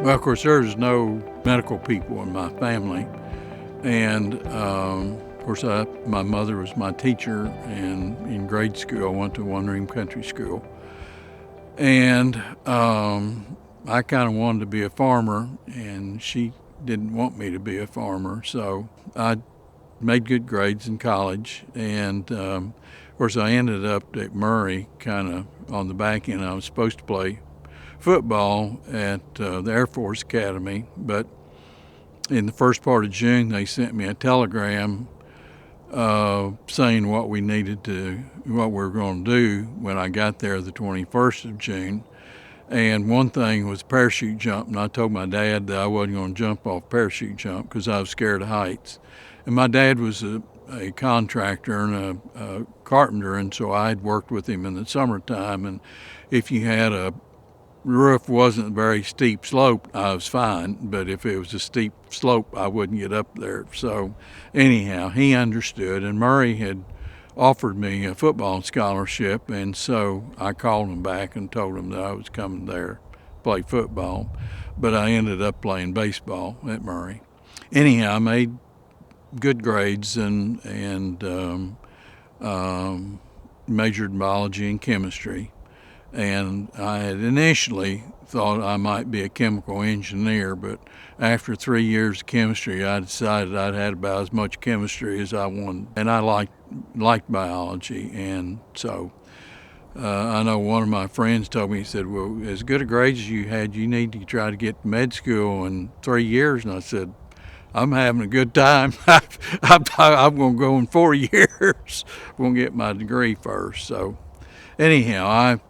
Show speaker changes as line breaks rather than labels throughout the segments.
Well, of course, there's no medical people in my family. And of course, my mother was my teacher, and in grade school, I went to One Room Country School. And I kind of wanted to be a farmer, and she didn't want me to be a farmer. So I made good grades in college. And of course, I ended up at Murray kind of on the back end. I was supposed to play football at the Air Force Academy, but in the first part of June, they sent me a telegram saying what we were going to do when I got there the 21st of June. And one thing was parachute jump, and I told my dad that I wasn't going to jump off parachute jump because I was scared of heights. And my dad was a contractor and a carpenter, and so I had worked with him in the summertime. And if you had a roof wasn't a very steep slope, I was fine. But if it was a steep slope, I wouldn't get up there. So anyhow, he understood, and Murray had offered me a football scholarship, and so I called him back and told him that I was coming there to play football. But I ended up playing baseball at Murray. Anyhow, I made good grades and majored in biology and chemistry. And I had initially thought I might be a chemical engineer, but after 3 years of chemistry, I decided I'd had about as much chemistry as I wanted. And I liked biology. And so I know one of my friends told me, he said, well, as good a grades as you had, you need to try to get to med school in 3 years. And I said, I'm having a good time. I'm going to go in 4 years. I'm going to get my degree first. So anyhow, I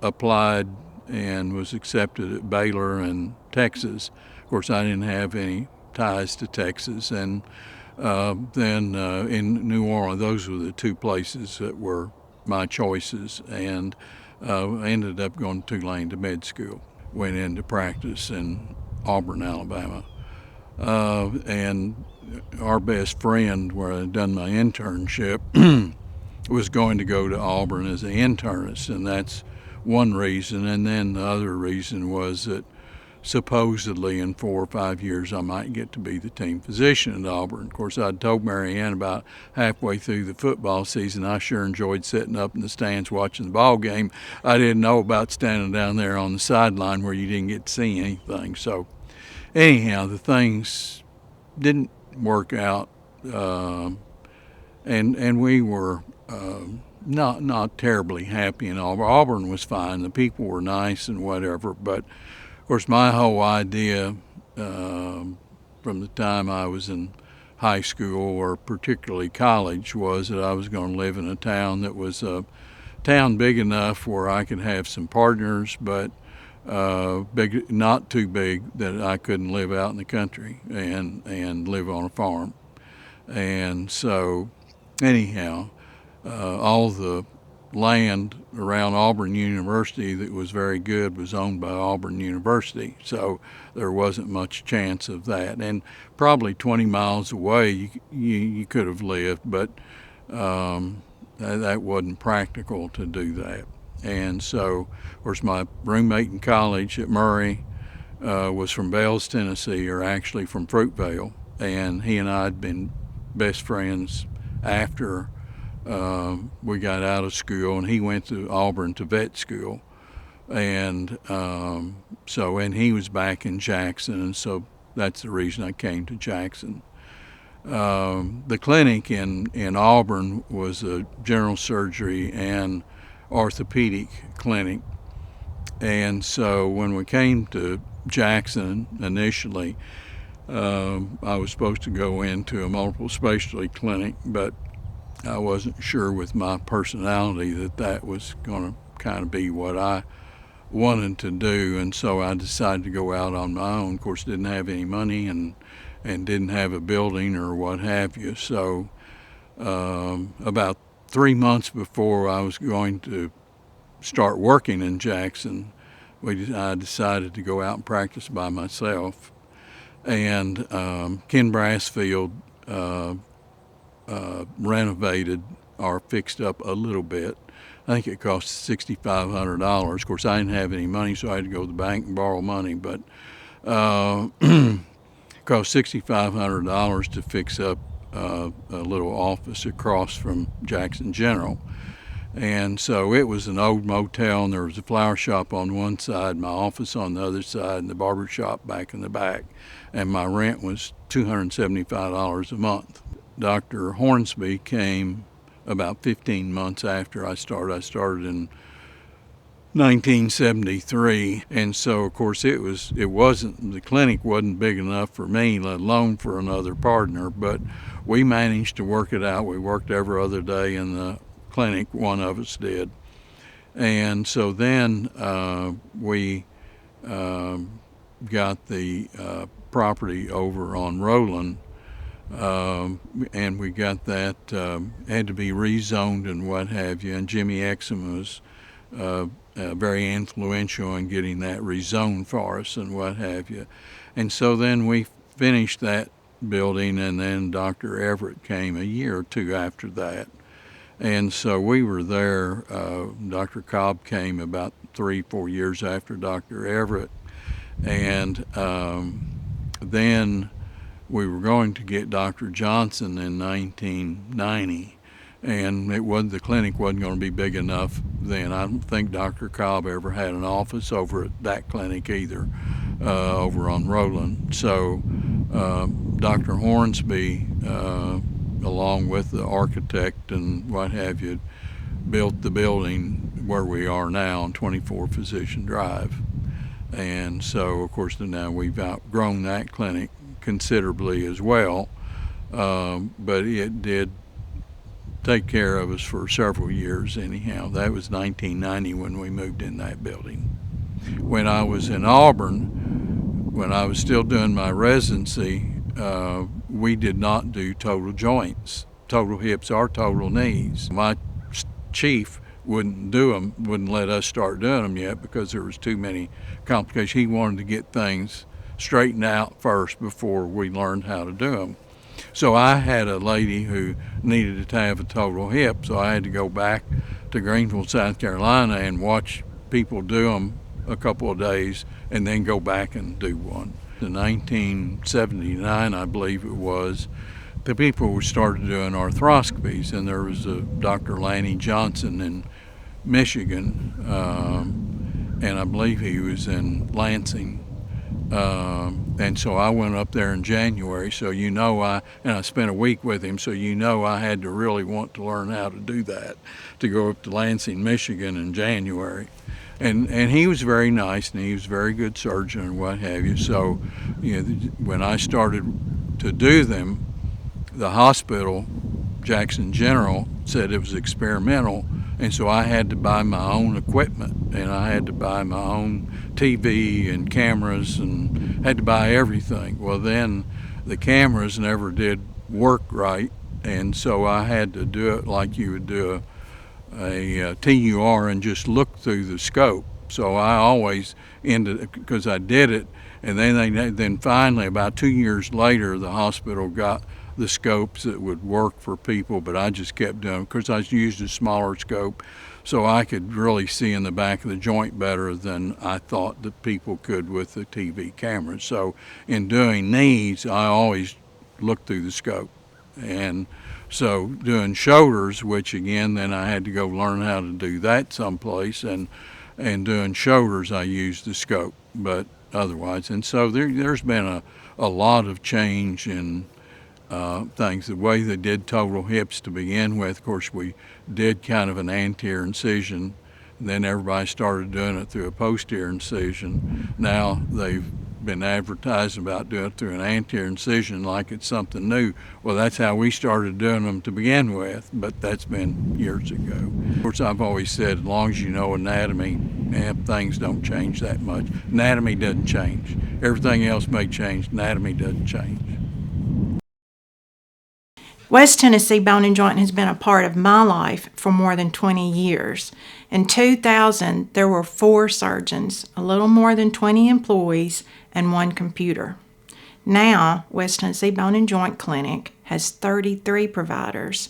applied and was accepted at Baylor in Texas. Of course, I didn't have any ties to Texas. And then in New Orleans, those were the two places that were my choices. And I ended up going to Tulane to med school. Went into practice in Auburn, Alabama. And our best friend, where I'd done my internship, was going to go to Auburn as an internist, and that's one reason. And then the other reason was that supposedly in 4 or 5 years I might get to be the team physician at Auburn. Of course, I'd told Mary Ann about halfway through the football season I sure enjoyed sitting up in the stands watching the ball game. I didn't know about standing down there on the sideline where you didn't get to see anything. So anyhow, the things didn't work out, and we were not terribly happy in Auburn. Auburn was fine. The people were nice and whatever. But, of course, my whole idea from the time I was in high school or particularly college was that I was going to live in a town that was a town big enough where I could have some partners, but big, not too big that I couldn't live out in the country and live on a farm. And so anyhow, all the land around Auburn University that was very good was owned by Auburn University, so there wasn't much chance of that. And probably 20 miles away you could have lived, but that wasn't practical to do that. And so, of course, my roommate in college at Murray was from Bells, Tennessee, or actually from Fruitvale, and he and I had been best friends after we got out of school, and he went to Auburn to vet school. And and he was back in Jackson, and so that's the reason I came to Jackson. The clinic in Auburn was a general surgery and orthopedic clinic. And so when we came to Jackson initially, I was supposed to go into a multiple specialty clinic, but I wasn't sure with my personality that was going to kind of be what I wanted to do, and so I decided to go out on my own. Of course, didn't have any money and didn't have a building or what have you. So about 3 months before I was going to start working in Jackson, I decided to go out and practice by myself. And Ken Brassfield renovated or fixed up a little bit. I think it cost $6,500. Of course, I didn't have any money, so I had to go to the bank and borrow money. But Uh, cost $6,500 to fix up a little office across from Jackson General. And so it was an old motel, and there was a flower shop on one side, my office on the other side, and the barber shop back in the back. And my rent was $275 a month. Dr. Hornsby came about 15 months after I started. I started in 1973, and so of course the clinic wasn't big enough for me, let alone for another partner, but we managed to work it out. We worked every other day in the clinic, one of us did. And so then we got the property over on Roland, and we got that, had to be rezoned and what have you, and Jimmy Exum was very influential in getting that rezoned for us and what have you. And so then we finished that building, and then Dr. Everett came a year or two after that. And so we were there. Dr. Cobb came about 3-4 years after Dr. Everett. And then we were going to get Dr. Johnson in 1990. And the clinic wasn't going to be big enough then. I don't think Dr. Cobb ever had an office over at that clinic either, over on Roland. So Dr. Hornsby, along with the architect and what have you, built the building where we are now on 24 Physician Drive. And so, of course, now we've outgrown that clinic considerably as well, but it did take care of us for several years anyhow. That was 1990 when we moved in that building. When I was in Auburn, when I was still doing my residency, we did not do total joints, total hips or total knees. My chief wouldn't do them, wouldn't let us start doing them yet because there was too many complications. He wanted to get things straightened out first before we learned how to do them. So I had a lady who needed to have a total hip, so I had to go back to Greenville, South Carolina and watch people do them a couple of days and then go back and do one. In 1979, I believe it was, the people started doing arthroscopies, and there was a Dr. Lanny Johnson in Michigan, and I believe he was in Lansing. And so I went up there in January, so I spent a week with him, so I had to really want to learn how to do that, to go up to Lansing, Michigan in January. And he was very nice, and he was a very good surgeon and what have you. So, when I started to do them, the hospital, Jackson General, said it was experimental, and so I had to buy my own equipment, and I had to buy my own TV and cameras, and had to buy everything. Well, then the cameras never did work right, and so I had to do it like you would do a TUR and just look through the scope. So I always ended, because I did it, and then finally about 2 years later the hospital got the scopes that would work for people, but I just kept doing it because I used a smaller scope so I could really see in the back of the joint better than I thought that people could with the TV cameras. So in doing knees, I always looked through the scope. And so doing shoulders, which again, then I had to go learn how to do that someplace, and doing shoulders, I used the scope, but otherwise. And so there's been a lot of change in things. The way they did total hips to begin with, of course, we did kind of an anterior incision, and then everybody started doing it through a posterior incision. Now they've been advertising about doing it through an anterior incision like it's something new. Well, that's how we started doing them to begin with, but that's been years ago. Of course, I've always said, as long as you know anatomy, things don't change that much. Anatomy doesn't change. Everything else may change. Anatomy doesn't change.
West Tennessee Bone & Joint has been a part of my life for more than 20 years. In 2000, there were 4 surgeons, a little more than 20 employees, and 1 computer. Now, West Tennessee Bone & Joint Clinic has 33 providers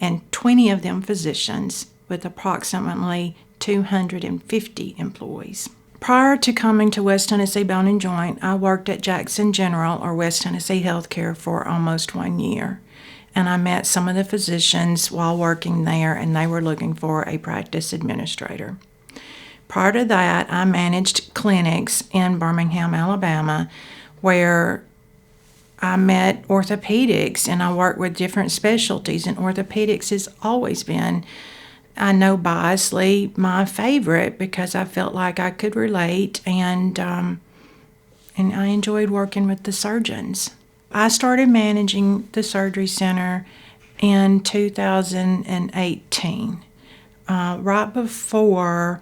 and 20 of them physicians with approximately 250 employees. Prior to coming to West Tennessee Bone and Joint, I worked at Jackson General or West Tennessee Healthcare for almost 1 year. And I met some of the physicians while working there, and they were looking for a practice administrator. Prior to that, I managed clinics in Birmingham, Alabama, where I met orthopedics, and I worked with different specialties, and orthopedics has always been, I know biasly, my favorite because I felt like I could relate, and I enjoyed working with the surgeons. I started managing the surgery center in 2018, right before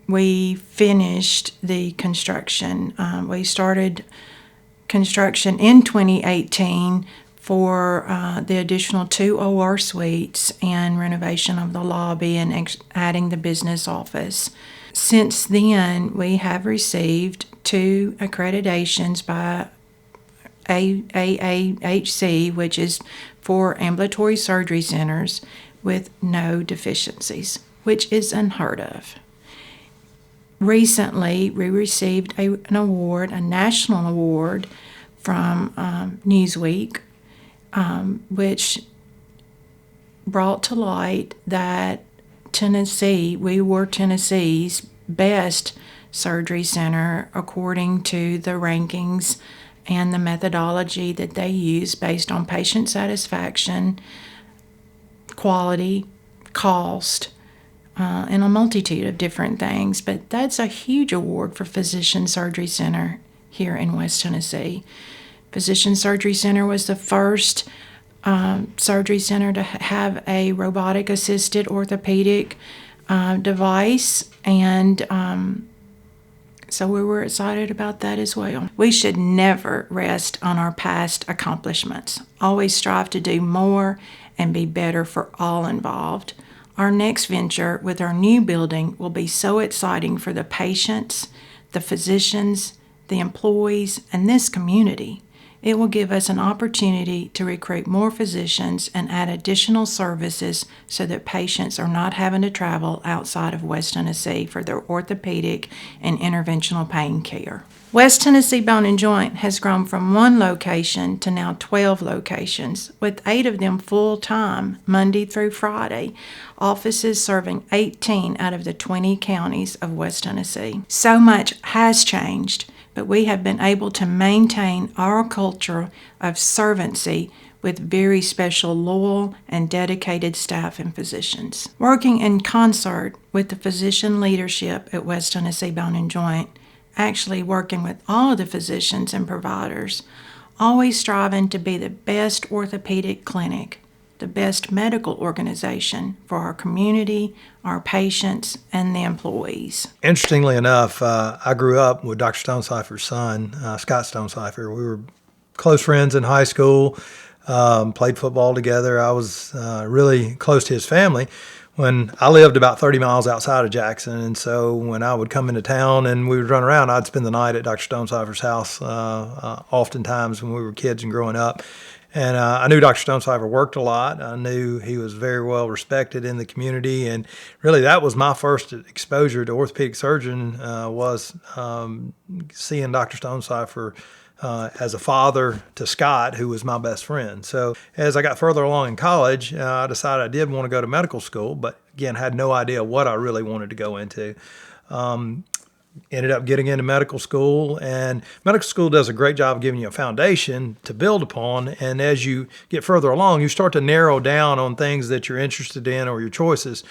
we finished the construction. We started construction in 2018 for the additional 2 OR suites and renovation of the lobby and adding the business office. Since then, we have received 2 accreditations by AAHC, which is for ambulatory surgery centers with no deficiencies, which is unheard of. Recently, we received an award, a national award from Newsweek, which brought to light that we were Tennessee's best surgery center according to the rankings and the methodology that they use based on patient satisfaction, quality, cost, and a multitude of different things. But that's a huge award for Physician Surgery Center here in West Tennessee. Physician Surgery Center was the first surgery center to have a robotic-assisted orthopedic device, and so we were excited about that as well. We should never rest on our past accomplishments. Always strive to do more and be better for all involved. Our next venture with our new building will be so exciting for the patients, the physicians, the employees, and this community. It will give us an opportunity to recruit more physicians and add additional services so that patients are not having to travel outside of West Tennessee for their orthopedic and interventional pain care. West Tennessee Bone and Joint has grown from 1 location to now 12 locations, with 8 of them full-time, Monday through Friday, offices serving 18 out of the 20 counties of West Tennessee. So much has changed, but we have been able to maintain our culture of servancy with very special, loyal, and dedicated staff and physicians. Working in concert with the physician leadership at West Tennessee Bone and Joint, actually working with all of the physicians and providers, always striving to be the best orthopedic clinic, the best medical organization for our community, our patients, and the employees.
Interestingly enough, I grew up with Dr. Stonecipher's son, Scott Stonecipher. We were close friends in high school, played football together. I was really close to his family when I lived about 30 miles outside of Jackson. And so when I would come into town and we would run around, I'd spend the night at Dr. Stonecipher's house oftentimes when we were kids and growing up. And I knew Dr. Stonecipher worked a lot. I knew he was very well respected in the community. And really that was my first exposure to orthopedic surgeon, was seeing Dr. Stonecipher as a father to Scott, who was my best friend. So as I got further along in college, I decided I did want to go to medical school, but again, had no idea what I really wanted to go into. Ended up getting into medical school, and medical school does a great job of giving you a foundation to build upon. And as you get further along, you start to narrow down on things that you're interested in or your choices.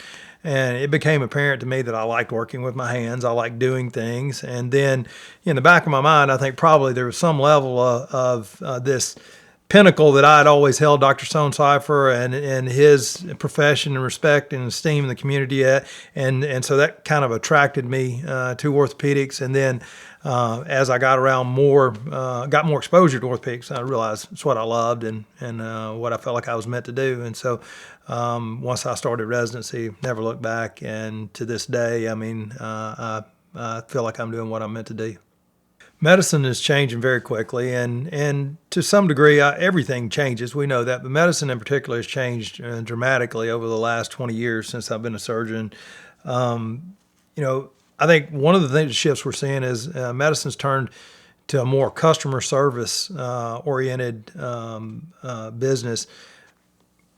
And it became apparent to me that I liked working with my hands. I liked doing things. And then in the back of my mind, I think probably there was some level of this pinnacle that I had always held Dr. Stonecipher and his profession and respect and esteem in the community at. And so that kind of attracted me to orthopedics. And then as I got around got more exposure to orthopedics, I realized it's what I loved and what I felt like I was meant to do. And so once I started residency, never looked back. And to this day, I mean, I feel like I'm doing what I'm meant to do. Medicine is changing very quickly, and to some degree, everything changes. We know that, but medicine in particular has changed dramatically over the last 20 years since I've been a surgeon. I think one of the shifts we're seeing is medicine's turned to a more customer service oriented business.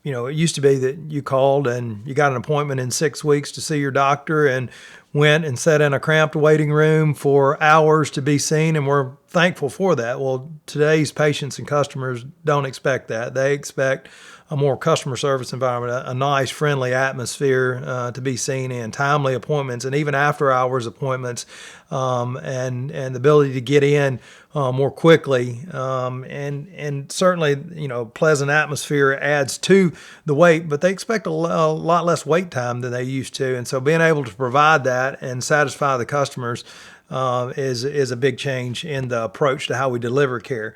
You know, it used to be that you called and you got an appointment in 6 weeks to see your doctor and went and sat in a cramped waiting room for hours to be seen, and we're thankful for that. Well, today's patients and customers don't expect that. They expect a more customer service environment, a nice, friendly atmosphere to be seen in, timely appointments, and even after hours appointments, and the ability to get in more quickly, and certainly, you know, pleasant atmosphere adds to the wait, but they expect a lot less wait time than they used to, and so being able to provide that and satisfy the customers is a big change in the approach to how we deliver care.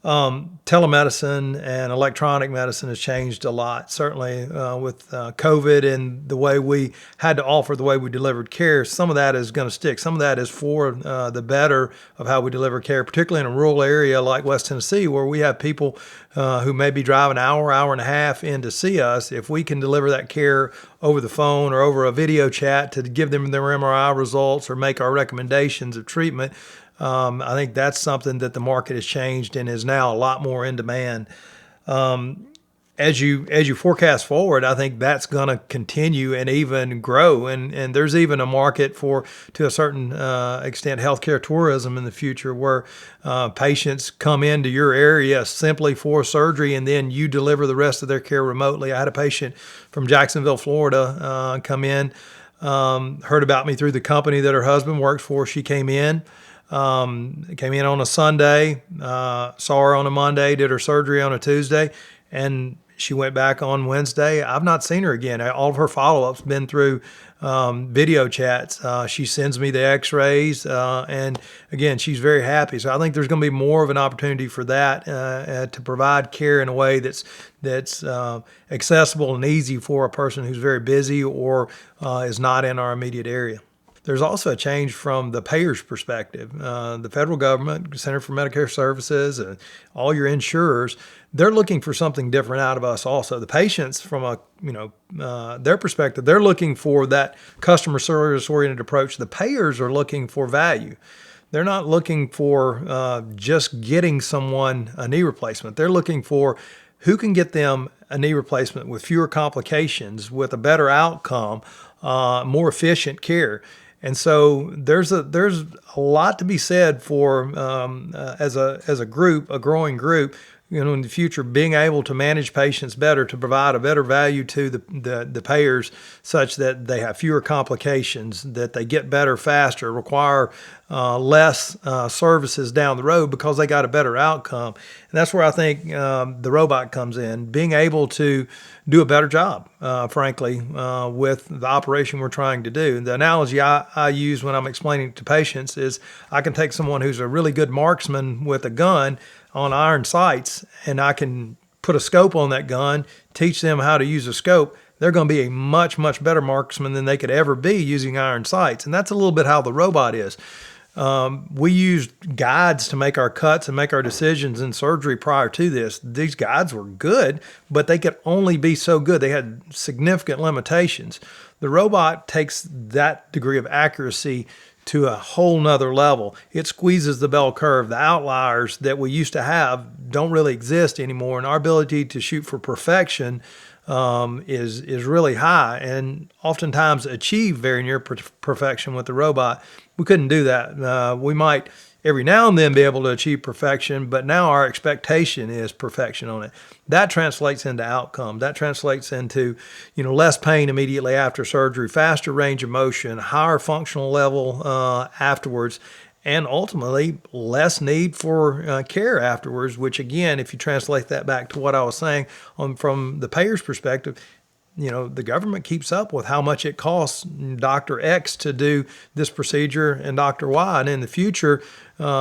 Telemedicine and electronic medicine has changed a lot, certainly with COVID and the way we had to offer, the way we delivered care. Some of that is going to stick. Some of that is for the better of how we deliver care, particularly in a rural area like West Tennessee, where we have people who may be driving an hour and a half in to see us. If we can deliver that care over the phone or over a video chat to give them their MRI results or make our recommendations of treatment, I think that's something that the market has changed and is now a lot more in demand. As you forecast forward, I think that's going to continue and even grow. And there's even a market for, to a certain extent, healthcare tourism in the future, where patients come into your area simply for surgery and then you deliver the rest of their care remotely. I had a patient from Jacksonville, Florida, come in, heard about me through the company that her husband works for. She came in on a Sunday, saw her on a Monday, did her surgery on a Tuesday, and she went back on Wednesday. I've not seen her again. All of her follow-ups been through video chats. She sends me the x-rays, and again, she's very happy. So I think there's going to be more of an opportunity for that to provide care in a way that's accessible and easy for a person who's very busy or is not in our immediate area. There's also a change from the payer's perspective. The federal government, Center for Medicare Services, and all your insurers, they're looking for something different out of us also. The patients, from their perspective, they're looking for that customer service-oriented approach. The payers are looking for value. They're not looking for just getting someone a knee replacement. They're looking for who can get them a knee replacement with fewer complications, with a better outcome, more efficient care. And so there's a lot to be said for as a group, a growing group, in the future, being able to manage patients better, to provide a better value to the payers, such that they have fewer complications, that they get better faster, require less services down the road because they got a better outcome. And that's where I think the robot comes in, being able to do a better job, frankly, with the operation we're trying to do. And the analogy I use when I'm explaining to patients is I can take someone who's a really good marksman with a gun on iron sights, and I can put a scope on that gun, teach them how to use a scope. They're going to be a much, much better marksman than they could ever be using iron sights. And that's a little bit how the robot is. We used guides to make our cuts and make our decisions in surgery prior to this. These guides were good, but they could only be so good. They had significant limitations. The robot takes that degree of accuracy to a whole nother level. It squeezes the bell curve. The outliers that we used to have don't really exist anymore, and our ability to shoot for perfection is really high, and oftentimes achieve very near perfection with the robot. We couldn't do that. We might every now and then be able to achieve perfection, but now our expectation is perfection on it. That translates into outcome. That translates into, less pain immediately after surgery, faster range of motion, higher functional level afterwards, and ultimately less need for care afterwards, which again, if you translate that back to what I was saying from the payer's perspective, the government keeps up with how much it costs Dr. X to do this procedure and Dr. Y. And in the future,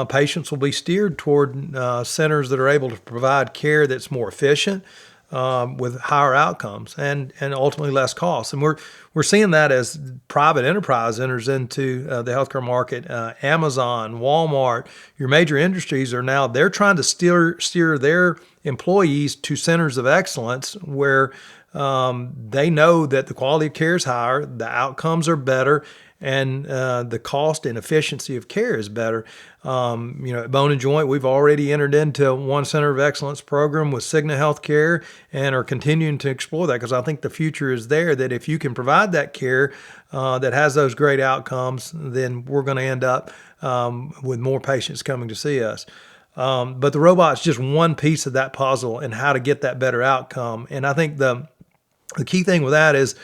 patients will be steered toward centers that are able to provide care that's more efficient, with higher outcomes and ultimately less costs. And we're seeing that as private enterprise enters into the healthcare market. Amazon, Walmart, your major industries are now, they're trying to steer their employees to centers of excellence where they know that the quality of care is higher, the outcomes are better, and the cost and efficiency of care is better. At Bone and Joint, we've already entered into one Center of Excellence program with Cigna Healthcare and are continuing to explore that, because I think the future is there, that if you can provide that care that has those great outcomes, then we're going to end up with more patients coming to see us. But the robot's just one piece of that puzzle and how to get that better outcome. And I think the key thing with that is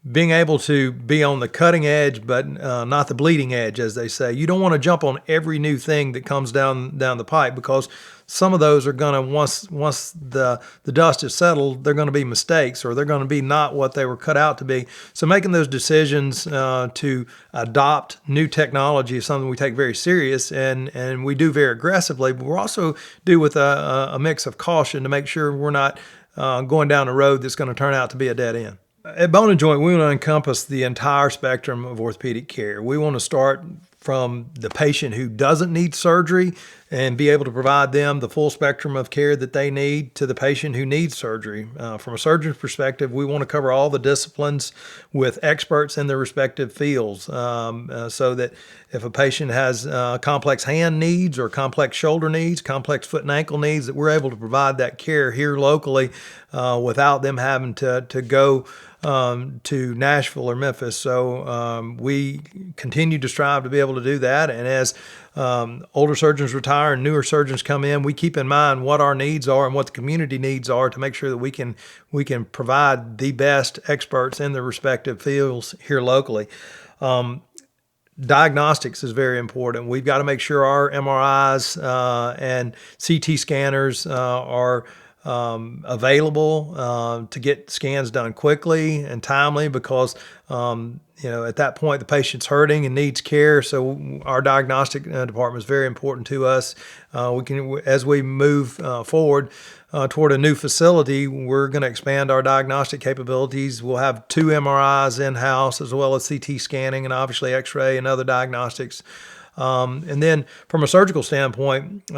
being able to be on the cutting edge, but not the bleeding edge, as they say. You don't want to jump on every new thing that comes down the pipe, because some of those are going to, once the dust is settled, they're going to be mistakes, or they're going to be not what they were cut out to be. So making those decisions to adopt new technology is something we take very serious, and we do very aggressively, but we also do with a mix of caution to make sure we're not going down a road that's going to turn out to be a dead end. At Bone and Joint, we want to encompass the entire spectrum of orthopedic care. We want to start from the patient who doesn't need surgery and be able to provide them the full spectrum of care that they need, to the patient who needs surgery. From a surgeon's perspective, we want to cover all the disciplines with experts in their respective fields, so that if a patient has complex hand needs or complex shoulder needs, complex foot and ankle needs, that we're able to provide that care here locally without them having to go to Nashville or Memphis. So we continue to strive to be able to do that. And as older surgeons retire and newer surgeons come in, we keep in mind what our needs are and what the community needs are to make sure that we can provide the best experts in their respective fields here locally. Diagnostics is very important. We've got to make sure our MRIs and CT scanners are available to get scans done quickly and timely, because at that point the patient's hurting and needs care. So our diagnostic department is very important to us. As we move forward toward a new facility, we're going to expand our diagnostic capabilities. We'll have 2 MRIs in-house, as well as CT scanning and obviously X-ray and other diagnostics. And then from a surgical standpoint,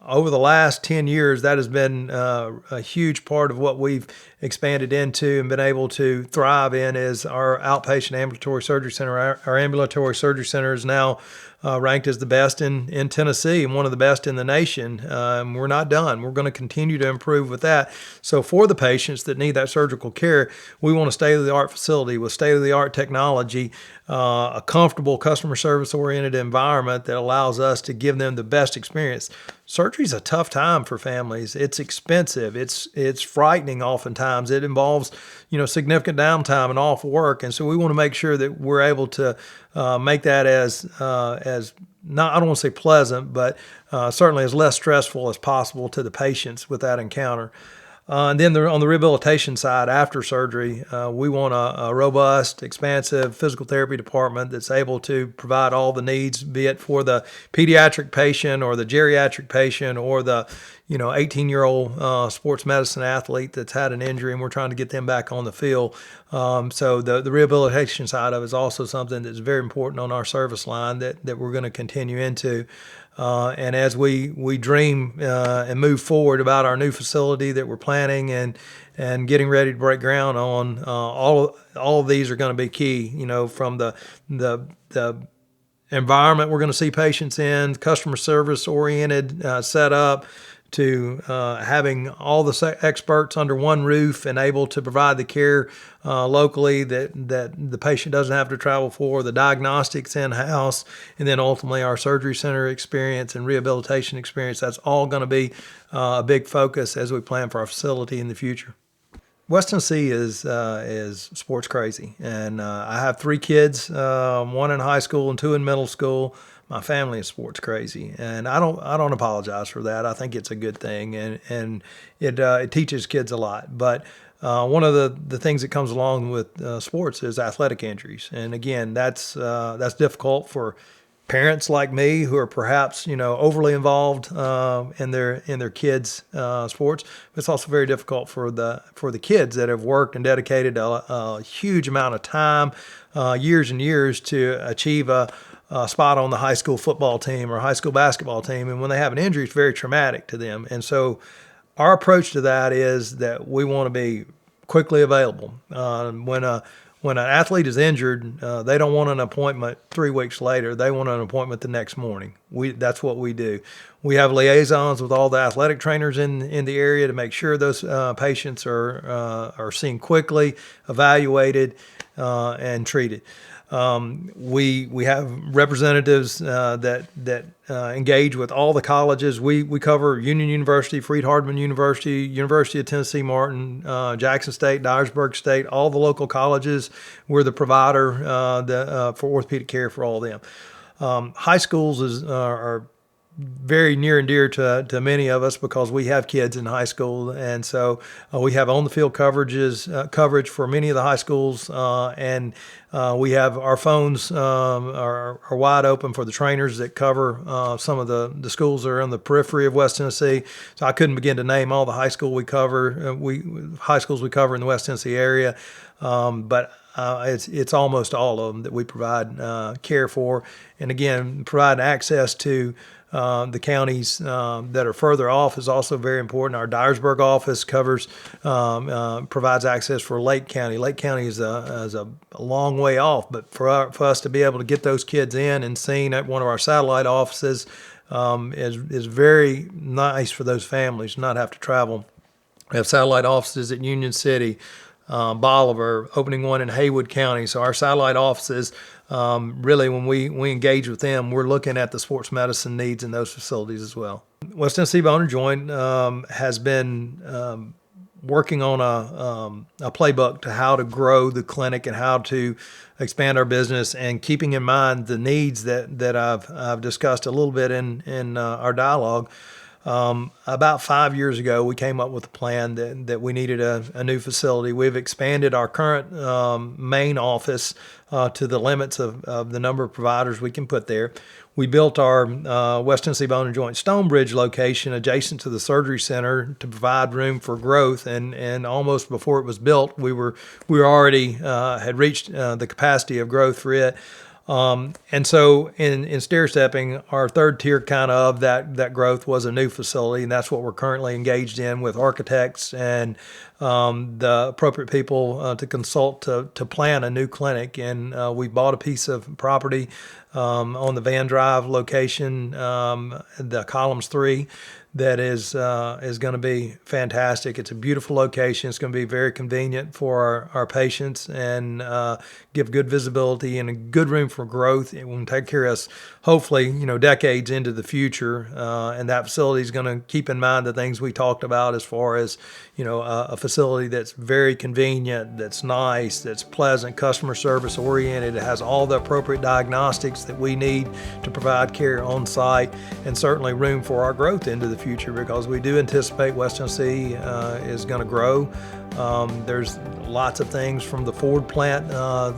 over the last 10 years, that has been a huge part of what we've expanded into and been able to thrive in, is our outpatient ambulatory surgery center. Our ambulatory surgery center is now ranked as the best in Tennessee and one of the best in the nation. We're not done. We're going to continue to improve with that. So for the patients that need that surgical care, we want a state-of-the-art facility with state-of-the-art technology, a comfortable customer service-oriented environment that allows us to give them the best experience. Surgery is a tough time for families. It's expensive. It's frightening oftentimes. It involves, significant downtime and off work. And so we want to make sure that we're able to make that as not, I don't want to say pleasant, but certainly as less stressful as possible to the patients with that encounter. And then on the rehabilitation side, after surgery, we want a robust, expansive physical therapy department that's able to provide all the needs, be it for the pediatric patient or the geriatric patient or the 18-year-old sports medicine athlete that's had an injury and we're trying to get them back on the field. So the rehabilitation side of it is also something that's very important on our service line that we're going to continue into. And as we dream and move forward about our new facility that we're planning and getting ready to break ground on, all of these are going to be key. From the environment we're going to see patients in, customer service oriented setup, to having all the experts under one roof and able to provide the care locally that the patient doesn't have to travel for, the diagnostics in-house, and then ultimately our surgery center experience and rehabilitation experience. That's all going to be a big focus as we plan for our facility in the future. West Tennessee is sports crazy, and I have 3 kids, 1 in high school and 2 in middle school. My family is sports crazy, and I don't apologize for that. I think it's a good thing, and it teaches kids a lot. But one of the things that comes along with sports is athletic injuries, and again, that's difficult for parents like me who are perhaps overly involved in their kids' sports. But it's also very difficult for the kids that have worked and dedicated a huge amount of time, years and years, to achieve a spot on the high school football team or high school basketball team. And when they have an injury, it's very traumatic to them. And so our approach to that is that we want to be quickly available. When an athlete is injured, they don't want an appointment 3 weeks later. They want an appointment the next morning. That's what we do. We have liaisons with all the athletic trainers in the area to make sure those patients are seen quickly, evaluated, and treated. We have representatives that engage with all the colleges. We cover Union University, Freed-Hardeman University, University of Tennessee Martin, Jackson State, Dyersburg State, all the local colleges. We're the provider for orthopedic care for all of them. High schools are very near and dear to many of us because we have kids in high school, and so we have on-the-field coverage for many of the high schools, and we have our phones are wide open for the trainers that cover some of the schools that are on the periphery of West Tennessee. So I couldn't begin to name all the high schools we cover in the West Tennessee area, but it's almost all of them that we provide care for, and again, provide access to the counties that are further off is also very important. Our Dyersburg office provides access for Lake County. Lake County is a long way off, but for us to be able to get those kids in and seen at one of our satellite offices is very nice for those families, not have to travel. We have satellite offices at Union City, Bolivar, opening one in Haywood County. So our satellite offices, really, when we engage with them, we're looking at the sports medicine needs in those facilities as well. West Tennessee Bone and Joint has been working on a playbook to how to grow the clinic and how to expand our business, and keeping in mind the needs that I've discussed a little bit in our dialogue. About 5 years ago, we came up with a plan that we needed a new facility. We've expanded our current main office to the limits of the number of providers we can put there. We built our West Tennessee Bone and Joint Stonebridge location adjacent to the surgery center to provide room for growth. And almost before it was built, we already had reached the capacity of growth for it. And so in stair stepping, our third tier kind of that growth was a new facility, and that's what we're currently engaged in with architects and the appropriate people to consult to plan a new clinic. And we bought a piece of property on the Van Drive location, the Columns 3. That is going to be fantastic. It's a beautiful location. It's going to be very convenient for our patients and give good visibility and a good room for growth. It will take care of us, hopefully, decades into the future. And that facility is going to keep in mind the things we talked about as far as, a facility that's very convenient, that's nice, that's pleasant, customer service oriented. It has all the appropriate diagnostics that we need to provide care on site, and certainly room for our growth into the future, because we do anticipate West Tennessee is going to grow. There's lots of things from the Ford plant,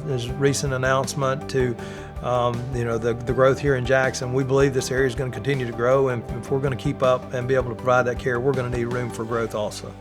this recent announcement, to the growth here in Jackson. We believe this area is going to continue to grow, and if we're going to keep up and be able to provide that care, we're going to need room for growth also.